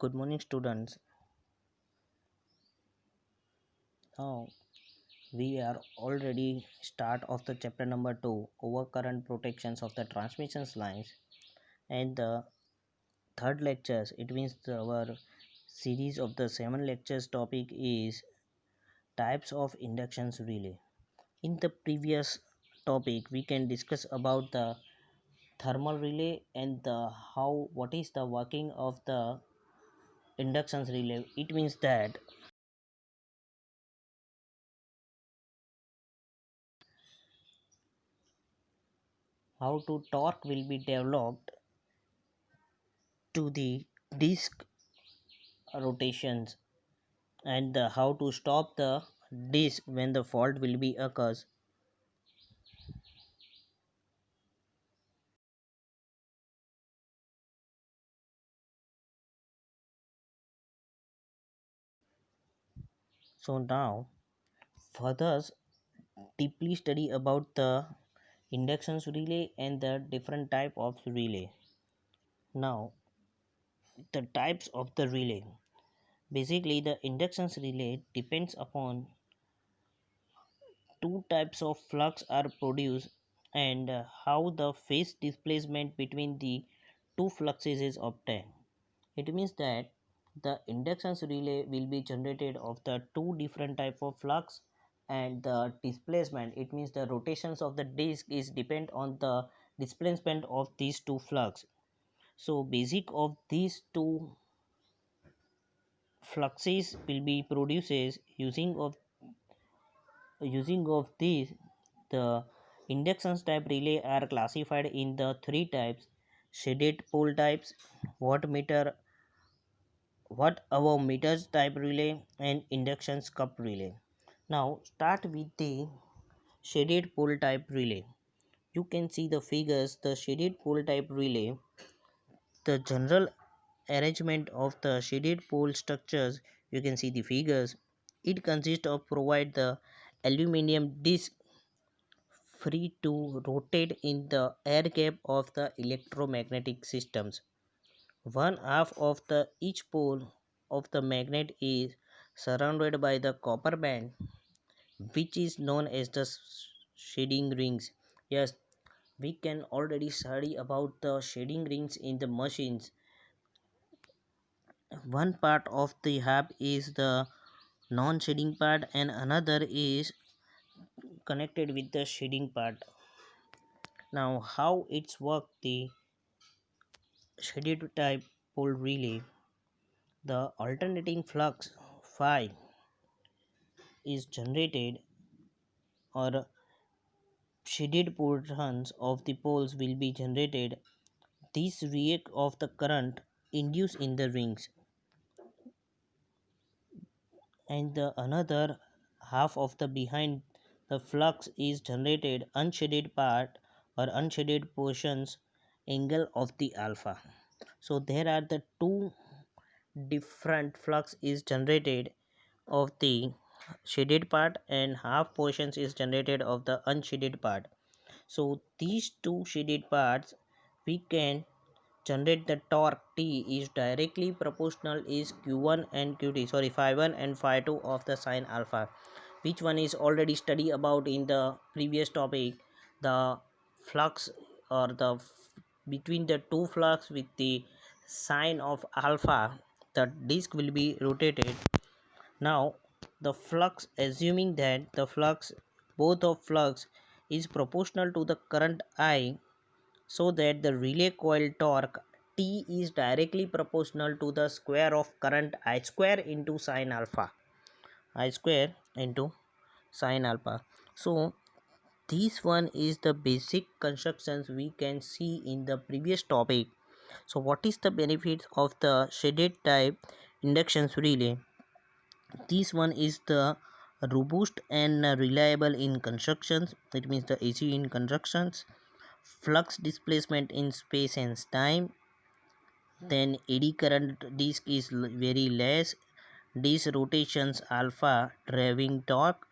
Good morning, students. Now we are already start of the chapter number 2, overcurrent protections of the transmission lines, and the third lectures. It means our series of the 7 lectures topic is types of induction relay. In the previous topic, we can discuss about the thermal relay and the what is the working of the induction relay. It means that how to torque will be developed to the disk rotations and how to stop the disk when the fault will be occurs. So now further deeply study about the induction relay and the different type of relay. Now the types of the relay. Basically the induction relay depends upon two types of flux are produced and how the phase displacement between the two fluxes is obtained. It means that the induction relay will be generated of the two different type of flux, and the displacement, it means the rotations of the disk is depend on the displacement of these two flux. So basic of these two fluxes will be produces using of these. The induction type relay are classified in the three types: shaded pole types, wattmeter watt-hour meters type relay, and induction cup relay. Now start with the shaded pole type relay. You can see the figures. The shaded pole type relay, the general arrangement of the shaded pole structures, you can see the figures. It consists of provide the aluminum disc free to rotate in the air gap of the electromagnetic systems. One half of the each pole of the magnet is surrounded by the copper band, which is known as the shading rings. Yes, we can already study about the shading rings in the machines. One part of the half is the non-shading part and another is connected with the shading part. Now how it's work the shaded type pole relay. The alternating flux phi is generated, or shaded portions of the poles will be generated. These react of the current induced in the rings, and the another half of the behind the flux is generated unshaded part or unshaded portions angle of the alpha. So there are the two different flux is generated of the shaded part and half portions is generated of the unshaded part. So these two shaded parts we can generate the torque T is directly proportional is Q1 and Q2, sorry, phi 1 and phi 2 of the sine alpha, which one is already studied about in the previous topic. The flux or between the two flux with the sine of alpha, the disk will be rotated. Now the flux, assuming that the flux both of flux is proportional to the current I, so that the relay coil torque T is directly proportional to the square of current I square into sine alpha. I square into sine alpha. So this one is the basic constructions we can see in the previous topic. So what is the benefits of the shaded type induction relay? This one is the robust and reliable in constructions. It means the AC in constructions. Flux displacement in space and time. Then eddy current disk is very less. Disk rotations alpha driving torque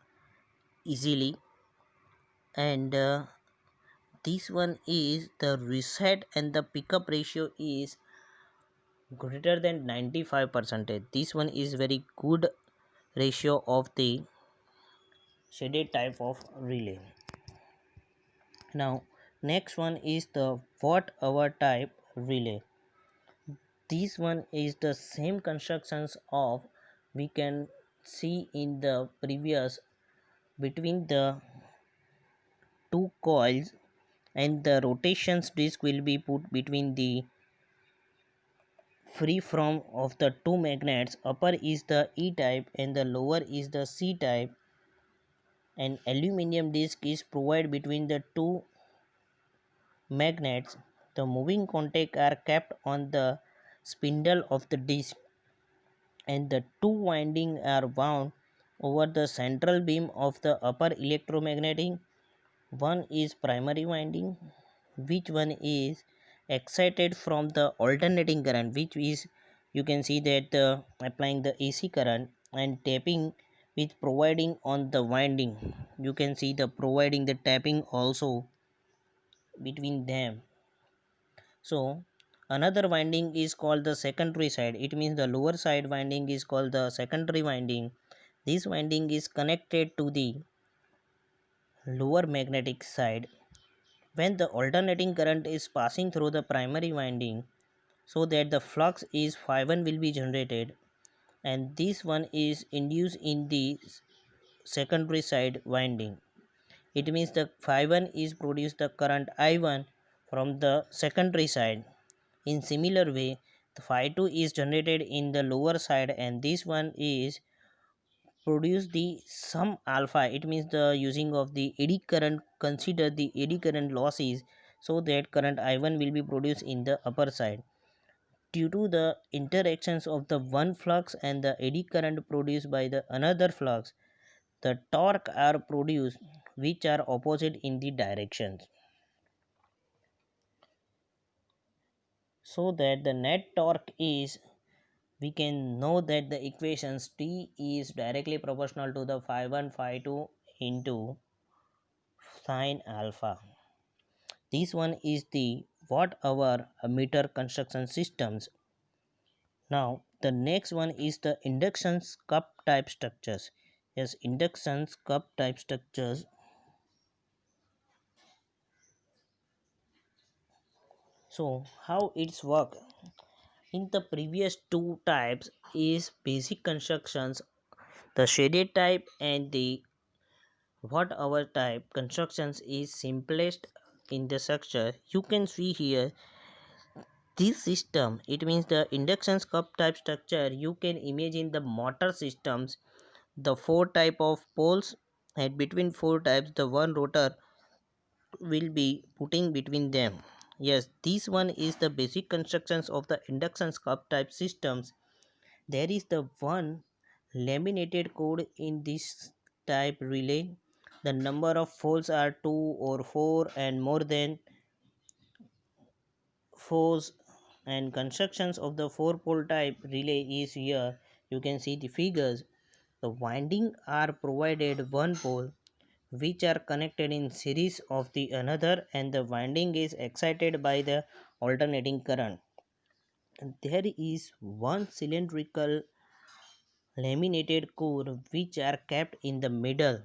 easily, and this one is the reset and the pickup ratio is greater than 95%. This one is very good ratio of the shaded type of relay. Now next one is the watt hour type relay. This one is the same constructions of we can see in the previous between the two coils, and the rotations disk will be put between the free from of the two magnets. Upper is the E type and the lower is the C type. An aluminum disc is provided between the two magnets. The moving contact are kept on the spindle of the disc, and the two windings are wound over the central beam of the upper electromagnetic. One is primary winding, which one is excited from the alternating current, which is you can see that applying the AC current, and tapping with providing on the winding. You can see the providing the tapping also between them. So another winding is called the secondary side. It means the lower side winding is called the secondary winding. This winding is connected to the lower magnetic side when the alternating current is passing through the primary winding, so that the flux is phi 1 will be generated, and this one is induced in the secondary side winding. It means the phi 1 is produced the current I1 from the secondary side. In similar way, the phi 2 is generated in the lower side, and this one is produce the some alpha. It means the using of the eddy current, consider the eddy current losses, so that current I1 will be produced in the upper side. Due to the interactions of the one flux and the eddy current produced by the another flux, the torque are produced which are opposite in the directions, so that the net torque is, we can know that the equations T is directly proportional to the phi 1 phi 2 into sine alpha. This one is the watt hour meter construction systems. Now the next one is the induction cup type structures. Yes, induction cup type structures. So how it's work? In the previous two types is basic constructions, the shaded type and the watt hour type constructions is simplest in the structure. You can see here this system, it means the induction cup type structure. You can imagine the motor systems, the four type of poles, and between four types the one rotor will be putting between them. Yes, this one is the basic constructions of the induction cup type systems. There is the one laminated code in this type relay. The number of poles are 2 or 4 and more than force, and constructions of the four pole type relay is here. You can see the figures. The winding are provided one pole which are connected in series of the another, and the winding is excited by the alternating current. And there is one cylindrical laminated core which are kept in the middle.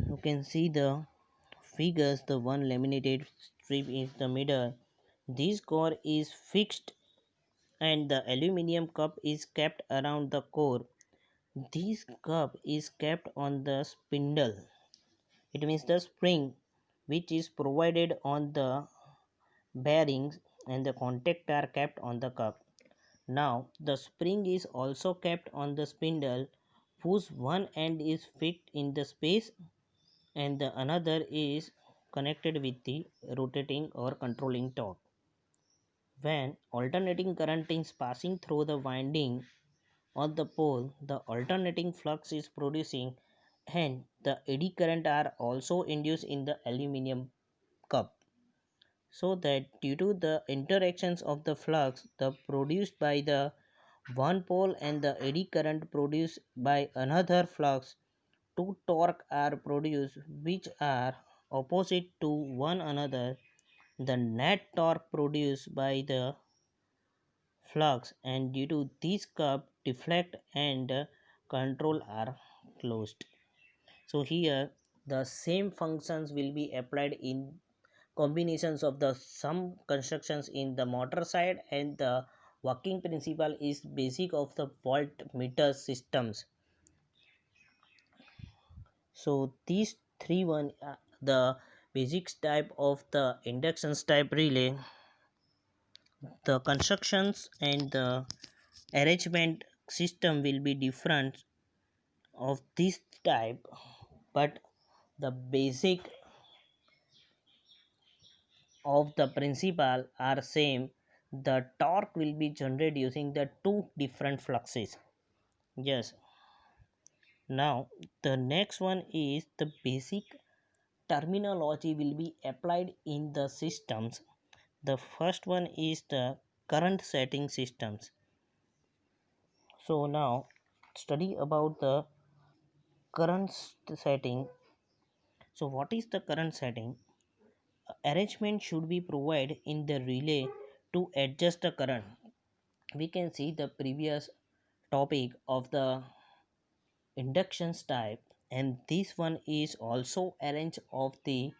You can see the figures, the one laminated strip is the middle. This core is fixed and the aluminum cup is kept around the core. This cup is kept on the spindle. It means the spring which is provided on the bearings, and the contact are kept on the cup. Now the spring is also kept on the spindle, whose one end is fixed in the space and the another is connected with the rotating or controlling torque. When alternating current is passing through the winding on the pole, the alternating flux is producing, and the eddy current are also induced in the aluminum cup, so that due to the interactions of the flux the produced by the one pole and the eddy current produced by another flux, two torque are produced which are opposite to one another. The net torque produced by the flux, and due to this curve deflect and control are closed. So here the same functions will be applied in combinations of the some constructions in the motor side, and the working principle is basic of the voltmeter systems. So these three one the basics type of the inductions type relay, the constructions and the arrangement system will be different of this type, but the basic of the principle are same. The torque will be generated using the two different fluxes. Yes. Now the next one is the basic terminology will be applied in the systems. The first one is the current setting systems. So now study about the current setting. So what is the current setting? Arrangement should be provided in the relay to adjust the current. We can see the previous topic of the inductions type, and this one is also arranged of the,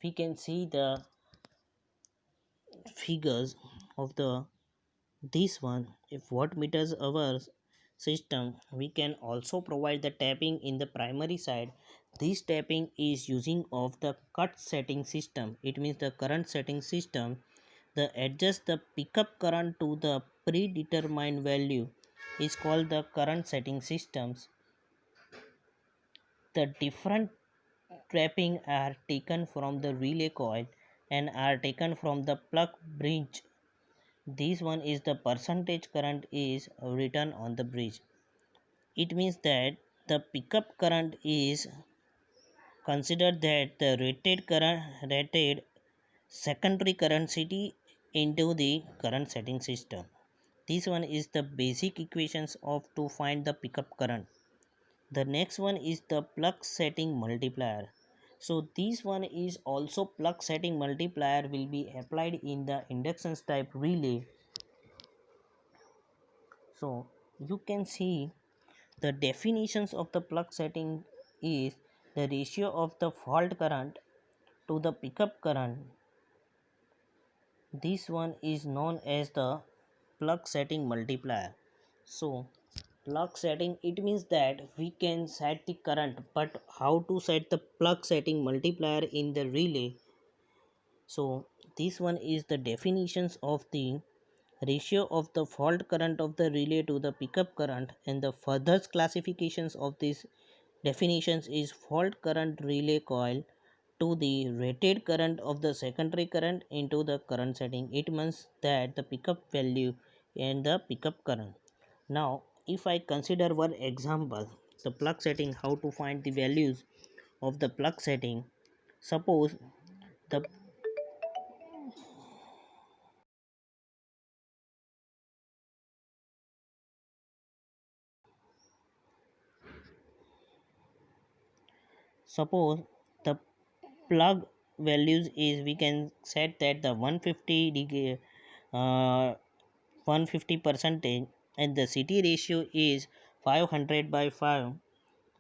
we can see the figures of the this one. If what meters our system, we can also provide the tapping in the primary side. This tapping is using of the cut setting system. It means the current setting system, the adjust the pickup current to the predetermined value is called the current setting systems. The different trapping are taken from the relay coil and are taken from the plug bridge. This one is the percentage current is written on the bridge. It means that the pickup current is considered that the rated secondary current city into the current setting system. This one is the basic equations of to find the pickup current. The next one is the plug setting multiplier. So this one is also plug setting multiplier will be applied in the inductions type relay. So you can see the definitions of the plug setting is the ratio of the fault current to the pickup current. This one is known as the plug setting multiplier. So plug setting, it means that we can set the current, but how to set the plug setting multiplier in the relay? So this one is the definitions of the ratio of the fault current of the relay to the pickup current, and the further classifications of these definitions is fault current relay coil to the rated current of the secondary current into the current setting. It means that the pickup value and the pickup current. Now if I consider one example, the plug setting, how to find the values of the plug setting. Suppose the suppose the plug values is, we can set that the 150 degree 150 percentage, and the city ratio is 500 by 5,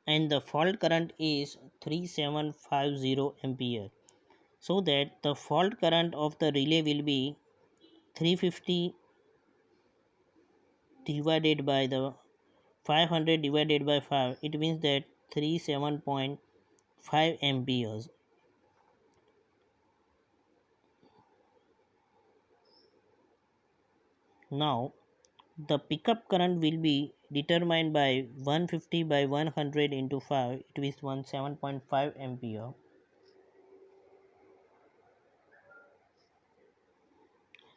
and the fault current is 3750 ampere. So that the fault current of the relay will be 350 divided by the 500 divided by 5, it means that 37.5 amperes. Now the pickup current will be determined by 150 by 100 into 5, it is 17.5 ampere.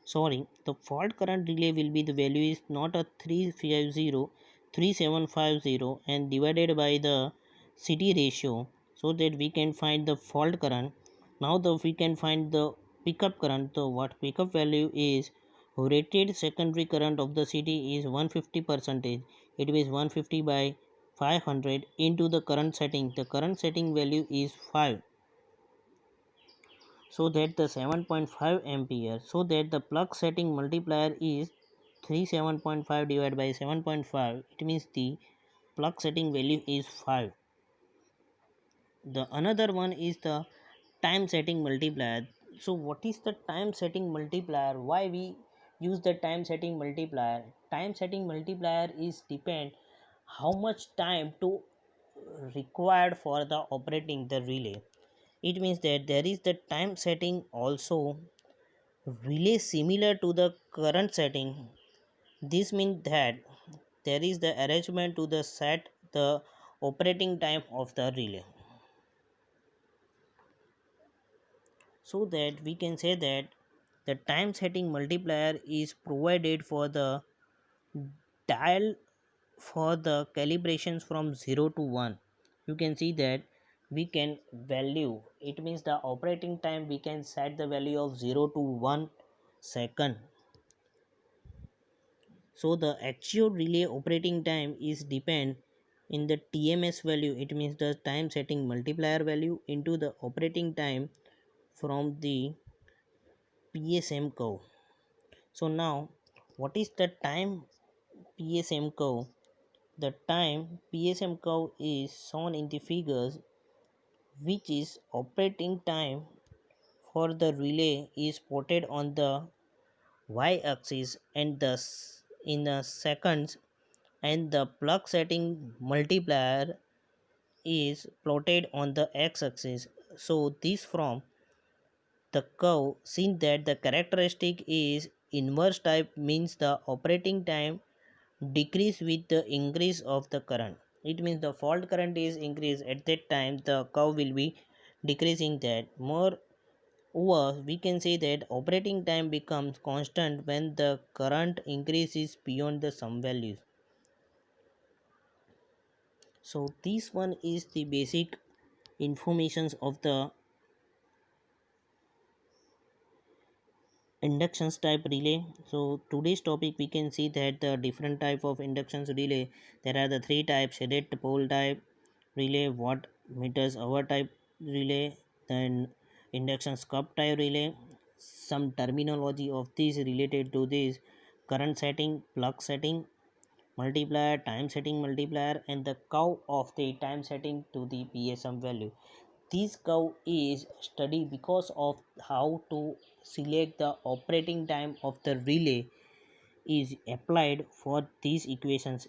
Sorry, the fault current relay will be, the value is not a 350 3750 and divided by the city ratio, so that we can find the fault current. Now the we can find the pickup current. So what pickup value is, rated secondary current of the city is 150 percentage, it is 150 by 500 into the current setting. The current setting value is 5, so that the 7.5 ampere, so that the plug setting multiplier is 37.5 divided by 7.5, it means the plug setting value is 5. The another one is the time setting multiplier. So what is the time setting multiplier? Why we use the time setting multiplier? Time setting multiplier is depend how much time to required for the operating the relay. It means that there is the time setting also relay similar to the current setting. This means that there is the arrangement to the set the operating time of the relay, so that we can say that the time setting multiplier is provided for the dial for the calibrations from 0 to 1. You can see that we can value, it means the operating time we can set the value of 0 to 1 second. So the actual relay operating time is depend in the TMS value, it means the time setting multiplier value into the operating time from the PSM curve. So now what is the time PSM curve? The time PSM curve is shown in the figures, which is operating time for the relay is plotted on the y axis and thus in the seconds, and the plug setting multiplier is plotted on the x axis. So this from the curve seen that the characteristic is inverse type, means the operating time decrease with the increase of the current. It means the fault current is increased, at that time the curve will be decreasing. That more over we can say that operating time becomes constant when the current increases beyond the some values. So this one is the basic informations of the inductions type relay. So today's topic we can see that the different type of inductions relay, there are the three types: shaded pole type relay, watt meters hour type relay, then induction cup type relay. Some terminology of these related to this: current setting, plug setting multiplier, time setting multiplier, and the curve of the time setting to the PSM value. This curve is studied because of how to select the operating time of the relay is applied for these equations,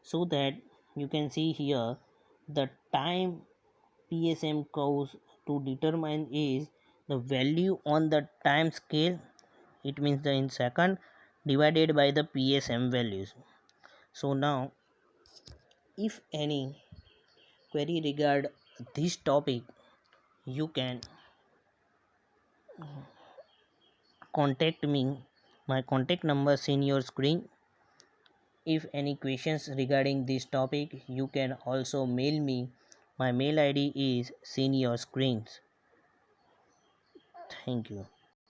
so that you can see here the time PSM curves to determine is the value on the time scale, it means the in second, divided by the PSM values. So now if any query regard this topic, you can contact me. My contact number is in your screen. If any questions regarding this topic, you can also mail me. My mail ID is seen your screens. Thank you.